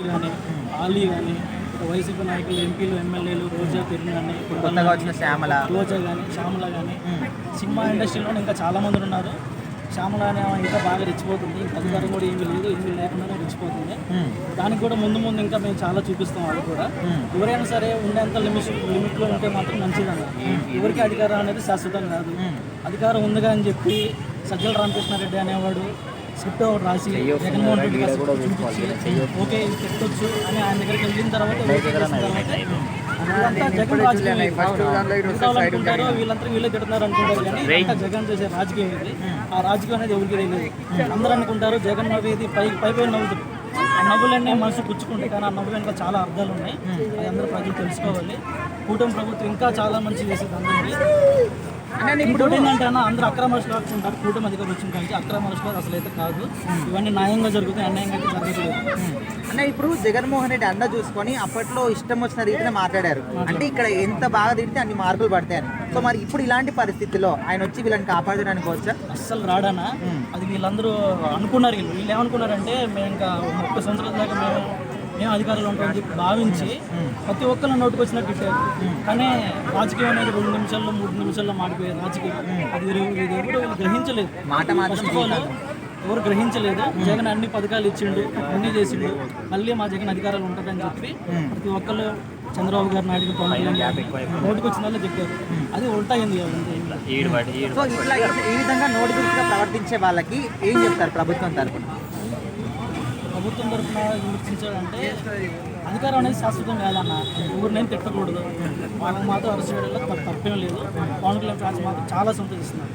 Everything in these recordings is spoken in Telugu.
కానీ ఆలీ కానీ వైసీపీ నాయకులు ఎంపీలు ఎమ్మెల్యేలు రోజా పెరిగి కానీ కొత్తగా వచ్చిన రోజా కానీ శ్యామల కానీ సినిమా ఇండస్ట్రీలో ఇంకా చాలామంది ఉన్నారు. శ్యామల అనే ఇంకా బాగా రెచ్చిపోతుంది. ఇంకా అధికారం కూడా ఏమీ లేదు, ఏమీ లేకుండానే రెచ్చిపోతుంది. దానికి కూడా ముందు ఇంకా మేము చాలా చూపిస్తాం. అది కూడా ఎవరైనా సరే ఉండేంత లిమిట్లో ఉంటే మాత్రం మంచిదన్న. ఎవరికి అధికారం అనేది శాశ్వతం కాదు. అధికారం ఉందిగా అని చెప్పి సజ్జల రామకృష్ణారెడ్డి అనేవాడు స్క్రిప్ట్ ఒకటి రాసి జగన్మోహన్ రెడ్డి గారు చూపించి ఓకే పెట్టొచ్చు అని ఆయన దగ్గరికి వెళ్ళిన తర్వాత జగన్ రాజకీయం అనుకుంటారు, వీళ్ళే తిడుతున్నారు అనుకుంటారు. కానీ జగన్ చేసే రాజకీయం ఇది. ఆ రాజకీయం అనేది ఎవరికి తెలియదు. అందరూ అనుకుంటారు జగన్ నవ్వేది పై నవ్వుతారు. ఆ నవ్వులన్నీ మనసు పుచ్చుకుంటాయి, కానీ ఆ నవ్వు వెనుక చాలా అర్థాలు ఉన్నాయి. అది అందరూ ప్రజలు తెలుసుకోవాలి. కూటమి ప్రభుత్వం ఇంకా చాలా మంచి చేసేది అందరికీ. ఇప్పుడు ఏంటంటే అన్న అందరూ అక్రమ అరెస్టులు ఆడుతుంటారు. కూటమి అధికారులు వచ్చిన కానీ అక్రమ అరెస్టులు అసలు అయితే కాదు. ఇవన్నీ న్యాయంగా జరుగుతాయి, అన్యాయంగా అయితే జరగట్లేదు. అంటే ఇప్పుడు జగన్మోహన్ రెడ్డి అండ చూసుకొని అప్పట్లో ఇష్టం వచ్చిన రీతిలో మాట్లాడారు. అంటే ఇక్కడ ఎంత బాగా తిడితే అన్ని మార్కులు పడతాయని. సో మరి ఇప్పుడు ఇలాంటి పరిస్థితుల్లో ఆయన వచ్చి వీళ్ళని కాపాడడానికి వచ్చా? అస్సలు రాడానా. అది వీళ్ళందరూ అనుకున్నారు. వీళ్ళు ఏమనుకున్నారంటే మేము ఇంకా 30 సంవత్సరాల దాకా మేము అధికారులు ఉంటామని చెప్పి భావించి ప్రతి ఒక్కరిని నోటుకు వచ్చినట్టు ఇట్టారు. కానీ రాజకీయం అనేది 2 నిమిషాల్లో 3 నిమిషాల్లో మాడిపోయే రాజకీయం. అది ఎవరు గ్రహించలేదు. ఎవరు గ్రహించలేదు. జగన్ అన్ని పథకాలు ఇచ్చిండు, అన్నీ చేసిండు. మళ్ళీ మా జగన్ అధికారాలు ఉంటుందని చెప్పి ప్రతి ఒక్కళ్ళు చంద్రబాబు గారు నాయుడు నోటికి వచ్చిన వాళ్ళు చెప్పారు. అది ఉల్టాయింది. సో ఇట్లా ఈ విధంగా నోటి గురిగా ప్రవర్తించే వాళ్ళకి ఏం చెప్తారు ప్రభుత్వం తరఫున? ప్రభుత్వం తరఫున విమర్శించాలంటే అధికారం అనేది శాశ్వతం కాదన్న. ఎవరినైనా తిట్టకూడదు. వాళ్ళకి మాత్రం అరెస్ట్ చేయడంలో తప్పేం లేదు. పవన్ కళ్యాణ్ ఫ్యాన్స్ మాత్రం చాలా సంతోషిస్తున్నారు.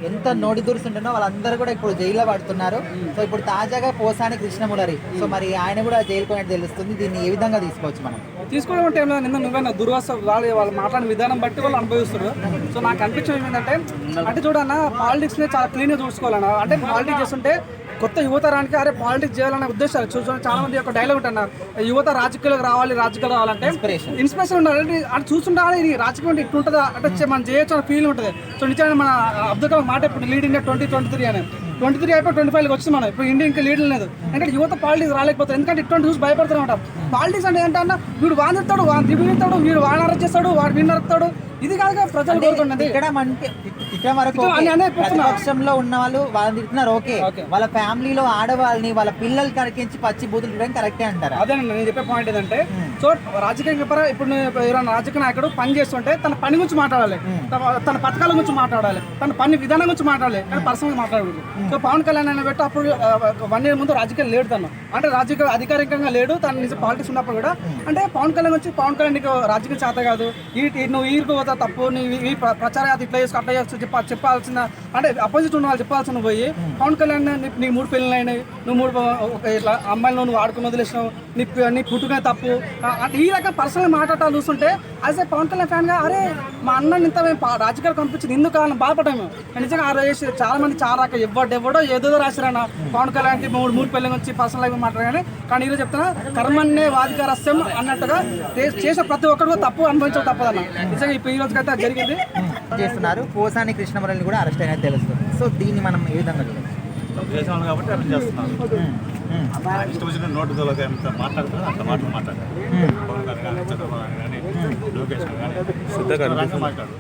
ఎంత నోటి దురుస్తుంటేనో వాళ్ళందరూ కూడా ఇప్పుడు జైల్లో పడుతున్నారు. సో ఇప్పుడు తాజాగా పోసాని కృష్ణమురారి, సో మరి ఆయన కూడా జైలు పోయినట్టు తెలుస్తుంది. దీన్ని ఏ విధంగా తీసుకోవచ్చు మనం? తీసుకోవడం అంటే నిన్న నువ్వే దుర్వాస వాళ్ళు మాట్లాడిన విధానం బట్టి వాళ్ళు అనుభవిస్తారు. సో నాకు అనిపించేది ఏంటంటే చూడన్న పాలిటిక్స్ని చాలా క్లీన్గా చూసుకోవాలన్న. అంటే పాలిటిక్స్ చేస్తుంటే కొత్త యువతరానికి అరే పాలిటిక్స్ చేయాలనే ఉద్దేశాలు చూసుకోవాలి. చాలా మంది ఒక డైలాగ్ ఉంటుంది, యువత రాజకీయాలకు రావాలంటే ఇన్స్పిరేషన్ ఉండాలి. అంటే చూస్తుంటే ఇది రాజకీయం అంటే ఇట్లుంటుందా అంటే మనం చేయొచ్చు అనే ఫీల్ ఉంటుంది. సో నిజంగా మన అబ్దుల్ కలాం మాట ఇప్పుడు లీడ్ ఇండియా 2023 అని 23 అయిపోయి 25 వచ్చి మనం ఇప్పుడు ఇండియా ఇంకా లీడ్ లేదు. అంటే యువత పాలిటిక్స్ రాలేకపోతుంది. ఎందుకంటే ఇటువంటి చూసి భయపడుతూ ఉంటాం. పాలిటిక్స్ అంటే ఏంటన్నా వీడు వాదిస్తాడు, దిగుతాడు, వీడు వాడిని అరెస్ట్ చేస్తాడు, వాడు వీడిని అరుస్తాడు. ఇది కాదుగా ప్రజలు కోరుకున్నది. ప్రతిపక్షంలో ఉన్న వాళ్ళు వాళ్ళని తిడుతున్నారు. ఓకే, వాళ్ళ ఫ్యామిలీలో ఆడవాళ్ళని వాళ్ళ పిల్లలు కరికించి పచ్చి బూతులు తిట్టడం కరెక్టే అంటారు. అదే నేను చెప్పే పాయింట్ ఏంటంటే సో రాజకీయ ఇప్పుడు ఎవరైనా రాజకీయ నాయకుడు పని చేస్తుంటే తన పని గురించి మాట్లాడాలి, తన పథకాల గురించి మాట్లాడాలి, తన పని విధానం గురించి మాట్లాడాలి, కానీ పర్సనల్ మాట్లాడకూడదు. సో పవన్ కళ్యాణ్ అని పెట్టి అప్పుడు 1 year ముందు రాజకీయాలు లేడు. తను అంటే రాజకీయ అధికారికంగా లేడు. తను నిజ పాలిటిక్స్ ఉన్నప్పుడు కూడా అంటే పవన్ కళ్యాణ్ వచ్చి పవన్ కళ్యాణ్ నీకు రాజకీయ చేత కాదు, నువ్వు ఈరుకు తప్పు, నీ ప్రచారం ఇట్లా చేసుకో అట్లా చేసుకో చెప్పాల్సిన అంటే అపోజిట్ ఉన్న వాళ్ళు చెప్పాల్సిన పోయి పవన్ కళ్యాణ్ నీకు 3 పెళ్ళిళ్ళు అయినాయి, నువ్వు 3 ఇట్లా అమ్మాయిలు నువ్వు ఆడుకుని వదిలేసినావు, నీ పుట్టుకునే తప్పు అంటే ఈ రకం పర్సనల్ మాట్లాడాలి చూస్తుంటే యాజ్ ఏ పవన్ కళ్యాణ్ ఫ్యాన్గా అరే మా అన్నని ఇంత మేము రాజకీయాలు పంపించింది ఎందుకు కావాలని బాధపడ్డాము. నిజంగా చాలా మంది చాలా ఎవడో ఏదో రాసిరన్న పవన్ కళ్యాణ్కి 3 పెళ్ళి నుంచి పర్సనల్ లైఫ్ మాట్లాడారు. కానీ ఈరోజు చెప్తున్నా కర్మన్నే వాదికారస్యం అన్నట్టుగా చేసే ప్రతి ఒక్కరు తప్పు అనుభవించడం తప్పదన్న. నిజంగా ఇప్పుడు ఈ రోజుకైతే జరిగింది. చేస్తున్నారు పోసాని కృష్ణమురళిని కూడా అరెస్ట్ అయినట్టు తెలుస్తుంది. సో దీన్ని మనం ఏ విధంగా చేసాం కాబట్టి అరెస్ట్ చేస్తున్నారు. ఇష్టం వచ్చిన నోటుతో ఎంత మాట్లాడుతారో అంత మాటలు మాట్లాడారు. పవన్ కళ్యాణ్ కానీ చంద్రబాబు కానీ లోకేష్ కానీ మాట్లాడు.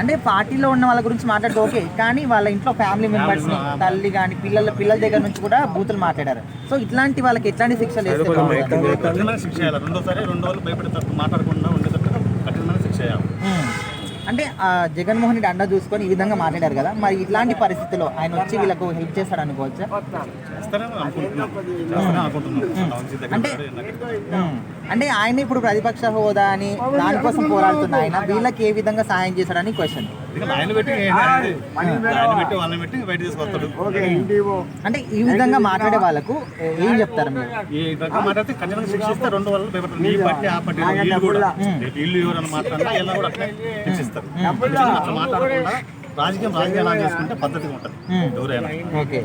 అంటే పార్టీలో ఉన్న వాళ్ళ గురించి మాట్లాడితే ఓకే, కానీ వాళ్ళ ఇంట్లో ఫ్యామిలీ మెంబర్స్ తల్లి కానీ పిల్లల దగ్గర నుంచి కూడా బూతులు మాట్లాడారు. సో ఇట్లాంటి వాళ్ళకి ఎట్లాంటి శిక్షలు కఠినమైన శిక్ష చేయాలి. రెండోసారి 2 రోజులు భయపడేటట్టు మాట్లాడకుండా ఉండేటట్టు కఠినమైన శిక్ష చేయాలి. అంటే జగన్మోహన్ రెడ్డి అండ చూసుకొని ఈ విధంగా మాట్లాడారు కదా, మరి ఇట్లాంటి పరిస్థితుల్లో ఆయన వచ్చి వీళ్ళకు హెల్ప్ చేస్తాడు అనుకోవచ్చా? అంటే ఆయన ఇప్పుడు ప్రతిపక్ష హోదా అని దానికోసం పోరాడుతున్న ఆయన వీళ్ళకి ఏ విధంగా సహాయం చేశాడని క్వశ్చన్. అంటే ఈ విధంగా మాట్లాడే వాళ్ళకు ఏం చెప్తారు మీరు? మాట్లాడితే కఠినంగా శిక్షిస్తే 2 వల్ల భయపడతారు. ఈ పార్టీ ఆ పార్టీ వీళ్ళు ఎవరన్నా మాట్లాడినా ఇలా కూడా అట్లా శిక్షిస్తారు. అట్లా మాట్లాడకుండా రాజకీయం చేసుకుంటే పద్ధతిగా ఉంటుంది ఎవరైనా. ఓకే.